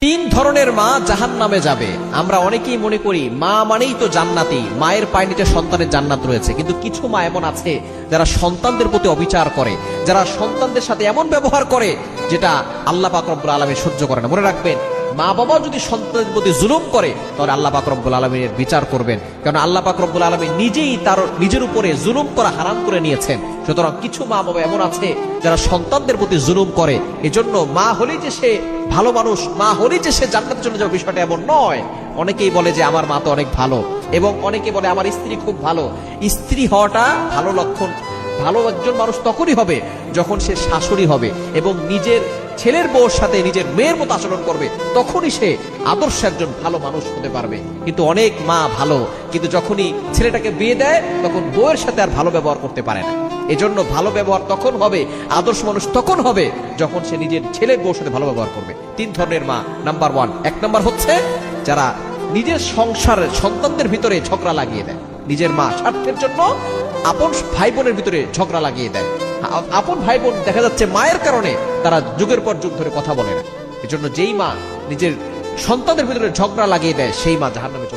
তিন ধরনের মা জাহান্নামে যাবে। আমরা অনেকেই মনে করি মা মানেই তো জান্নাতি, মায়ের পায়ের নিচে সন্তানের জান্নাত রয়েছে। কিন্তু কিছু মা এমন আছে যারা সন্তানদের প্রতি অবিচার করে, যারা সন্তানদের সাথে এমন ব্যবহার করে যেটা আল্লাহ পাক রব্বুল আলামিন সহ্য করে না। মনে রাখবেন, মা বাবা যদি সন্তানের প্রতি জুলুম করে তাহলে আল্লাহ পাক রব্বুল আলামিনের বিচার করবেন, কারণ আল্লাহ পাক রব্বুল আলামিন নিজেই তার নিজের উপরে জুলুম করা হারাম করে নিয়েছেন। সুতরাং কিছু মা বাবা এমন আছে যারা সন্তানদের প্রতি জুলুম করে। এজন্য মা হলেই যে সে ভালো মানুষ, মা হলেই যে সে জান্নাতে চলে যাবে, বিষয়টা এমন নয়। অনেকেই বলে যে আমার মা তো অনেক ভালো, এবং অনেকে বলে আমার স্ত্রী খুব ভালো। স্ত্রী হওয়াটা ভালো লক্ষণ। ভালো একজন মানুষ তখনই হবে যখন সে শাশুড়ি হবে এবং নিজের ছেলের বউর সাথে নিজের মেয়ের মতো আচরণ করবে, তখনই সে আদর্শ একজন ভালো মানুষ হতে পারবে। কিন্তু অনেক মা ভালো, কিন্তু যখনই ছেলেটাকে বিয়ে দেয় তখন বউয়ের সাথে আর ভালো ব্যবহার করতে পারে না। এজন্য ভালো ব্যবহার তখন হবে, আদর্শ মানুষ তখন হবে যখন সে নিজের ছেলের বউর সাথে ভালো ব্যবহার করবে। তিন ধরনের মা। নাম্বার ওয়ান, এক নাম্বার হচ্ছে যারা নিজের সংসারের সন্তানদের ভিতরে ঝগড়া লাগিয়ে দেয়। নিজের মা স্বার্থের জন্য আপন ভাই বোনের ভিতরে ঝগড়া লাগিয়ে দেয়। আপন ভাই বোন দেখা যাচ্ছে মায়ের কারণে তারা যুগের পর যুগ ধরে কথা বলে না। এজন্য যেই মা নিজের সন্তানদের ভিতরে ঝগড়া লাগিয়ে দেয় সেই মা জাহান্নামে চলে যায়।